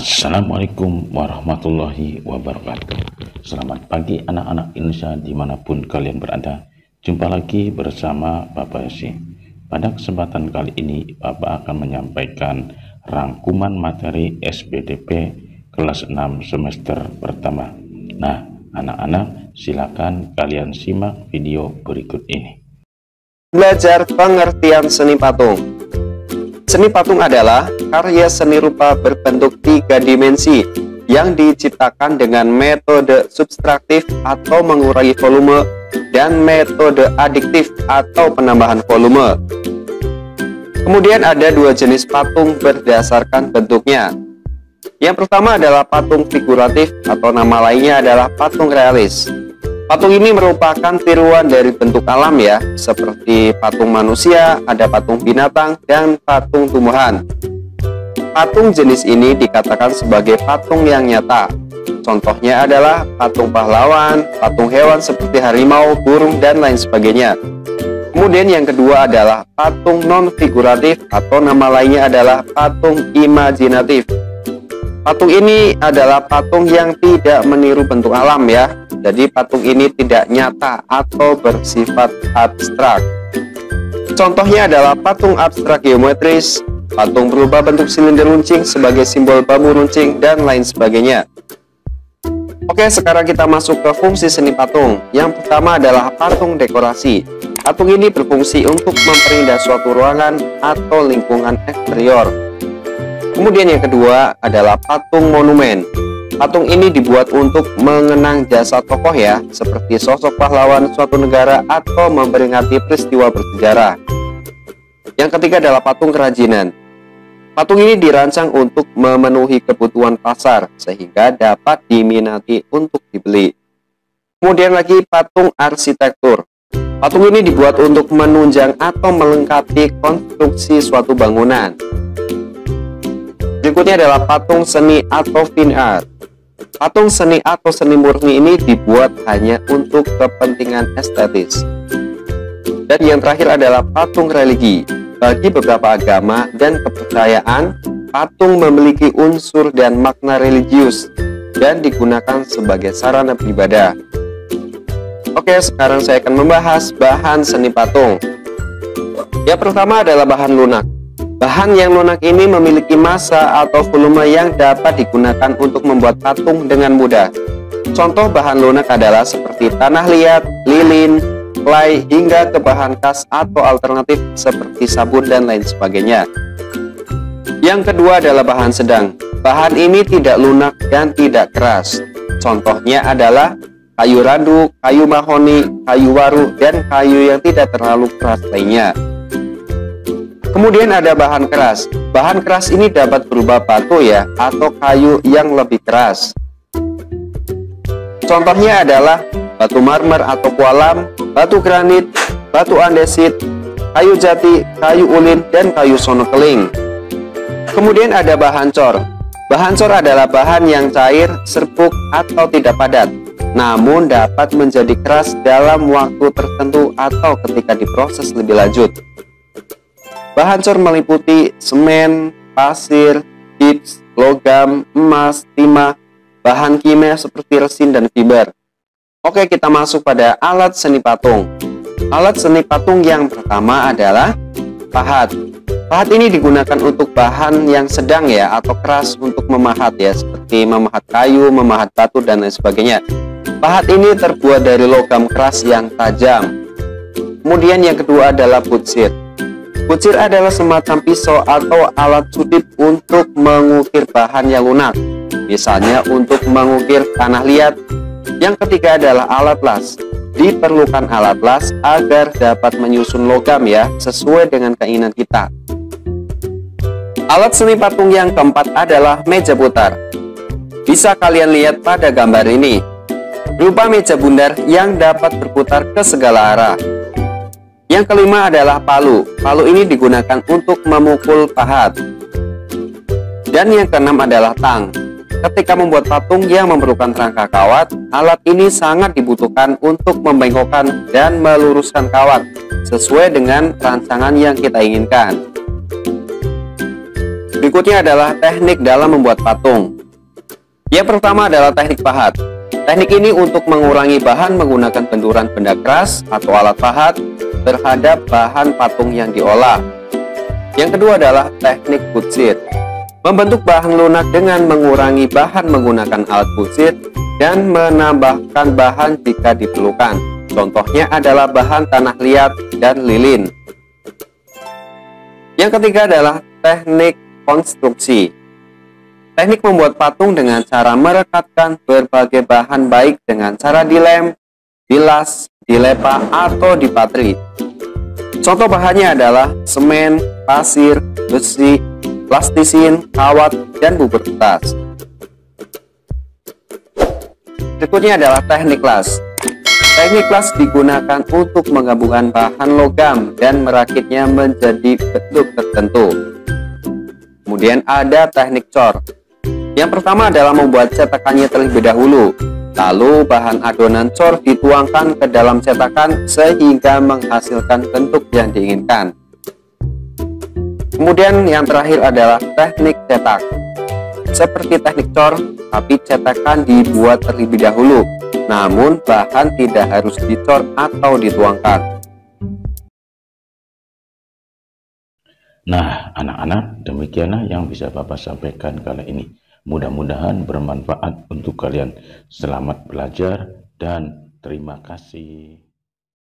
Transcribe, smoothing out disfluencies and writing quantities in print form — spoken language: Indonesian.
Assalamualaikum warahmatullahi wabarakatuh. Selamat pagi anak-anak Indonesia dimanapun kalian berada. Jumpa lagi bersama Bapak Yosi. Pada kesempatan kali ini Bapak akan menyampaikan rangkuman materi SPDP kelas 6 semester pertama. Nah anak-anak, silakan kalian simak video berikut ini. Belajar pengertian seni patung. Seni patung adalah karya seni rupa berbentuk 3 dimensi yang diciptakan dengan metode subtraktif atau mengurangi volume dan metode adiktif atau penambahan volume. Kemudian ada 2 jenis patung berdasarkan bentuknya. Yang pertama adalah patung figuratif atau nama lainnya adalah patung realis. Patung ini merupakan tiruan dari bentuk alam ya, seperti patung manusia, ada patung binatang, dan patung tumbuhan. Patung jenis ini dikatakan sebagai patung yang nyata. Contohnya adalah patung pahlawan, patung hewan seperti harimau, burung, dan lain sebagainya. Kemudian yang kedua adalah patung non-figuratif atau nama lainnya adalah patung imajinatif. Patung ini adalah patung yang tidak meniru bentuk alam ya. Jadi patung ini tidak nyata atau bersifat abstrak. Contohnya adalah patung abstrak geometris, patung berubah bentuk silinder runcing sebagai simbol bambu runcing, dan lain sebagainya. Oke, sekarang kita masuk ke fungsi seni patung. Yang pertama adalah patung dekorasi. Patung ini berfungsi untuk memperindah suatu ruangan atau lingkungan eksterior. Kemudian yang kedua adalah patung monumen. Patung ini dibuat untuk mengenang jasa tokoh ya, seperti sosok pahlawan suatu negara atau memperingati peristiwa bersejarah. Yang ketiga adalah patung kerajinan. Patung ini dirancang untuk memenuhi kebutuhan pasar sehingga dapat diminati untuk dibeli. Kemudian lagi patung arsitektur. Patung ini dibuat untuk menunjang atau melengkapi konstruksi suatu bangunan. Berikutnya adalah patung seni atau fine art. Patung seni atau seni murni ini dibuat hanya untuk kepentingan estetis. Dan yang terakhir adalah patung religi. Bagi beberapa agama dan kepercayaan, patung memiliki unsur dan makna religius dan digunakan sebagai sarana beribadah. Oke, sekarang saya akan membahas bahan seni patung. Yang pertama adalah bahan lunak. Bahan yang lunak ini memiliki massa atau volume yang dapat digunakan untuk membuat patung dengan mudah. Contoh bahan lunak adalah seperti tanah liat, lilin, clay, hingga ke bahan khas atau alternatif seperti sabun dan lain sebagainya. Yang kedua adalah bahan sedang. Bahan ini tidak lunak dan tidak keras. Contohnya adalah kayu randu, kayu mahoni, kayu waru, dan kayu yang tidak terlalu keras lainnya. Kemudian ada bahan keras. Bahan keras ini dapat berupa batu ya, atau kayu yang lebih keras. Contohnya adalah batu marmer atau kualam, batu granit, batu andesit, kayu jati, kayu ulin, dan kayu sono keling. Kemudian ada bahan cor. Bahan cor adalah bahan yang cair, serbuk, atau tidak padat, namun dapat menjadi keras dalam waktu tertentu atau ketika diproses lebih lanjut. Bahan cor meliputi semen, pasir, gips, logam, emas, timah, bahan kimia seperti resin dan fiber. Oke, kita masuk pada alat seni patung. Alat seni patung yang pertama adalah pahat. Pahat ini digunakan untuk bahan yang sedang ya, atau keras untuk memahat ya, seperti memahat kayu, memahat batu, dan lain sebagainya. Pahat ini terbuat dari logam keras yang tajam. Kemudian yang kedua adalah butsir. Butsir adalah semacam pisau atau alat sudip untuk mengukir bahan yang lunak, misalnya untuk mengukir tanah liat. Yang ketiga adalah alat las. Diperlukan alat las agar dapat menyusun logam ya, sesuai dengan keinginan kita. Alat seni patung yang keempat adalah meja putar. Bisa kalian lihat pada gambar ini, berupa meja bundar yang dapat berputar ke segala arah. Yang kelima adalah palu. Palu ini digunakan untuk memukul pahat. Dan yang keenam adalah tang. Ketika membuat patung yang memerlukan rangka kawat, alat ini sangat dibutuhkan untuk membengkokkan dan meluruskan kawat sesuai dengan rancangan yang kita inginkan. Berikutnya adalah teknik dalam membuat patung. Yang pertama adalah teknik pahat. Teknik ini untuk mengurangi bahan menggunakan benturan benda keras atau alat pahat terhadap bahan patung yang diolah. Yang kedua adalah teknik kutsit. Membentuk bahan lunak dengan mengurangi bahan menggunakan alat kutsit dan menambahkan bahan jika diperlukan. Contohnya adalah bahan tanah liat dan lilin. Yang ketiga adalah teknik konstruksi. Teknik membuat patung dengan cara merekatkan berbagai bahan baik dengan cara dilem, dilas, dilepa, atau dipatri. Contoh bahannya adalah semen, pasir, besi, plastisin, kawat, dan bubur kertas. Berikutnya adalah teknik las. Teknik las digunakan untuk menggabungkan bahan logam dan merakitnya menjadi bentuk tertentu. Kemudian ada teknik cor. Yang pertama adalah membuat cetakannya terlebih dahulu. Lalu bahan adonan cor dituangkan ke dalam cetakan sehingga menghasilkan bentuk yang diinginkan. Kemudian yang terakhir adalah teknik cetak. Seperti teknik cor, tapi cetakan dibuat terlebih dahulu. Namun bahan tidak harus dicor atau dituangkan. Nah, anak-anak, demikianlah yang bisa Bapak sampaikan kali ini. Mudah-mudahan bermanfaat untuk kalian. Selamat belajar dan terima kasih.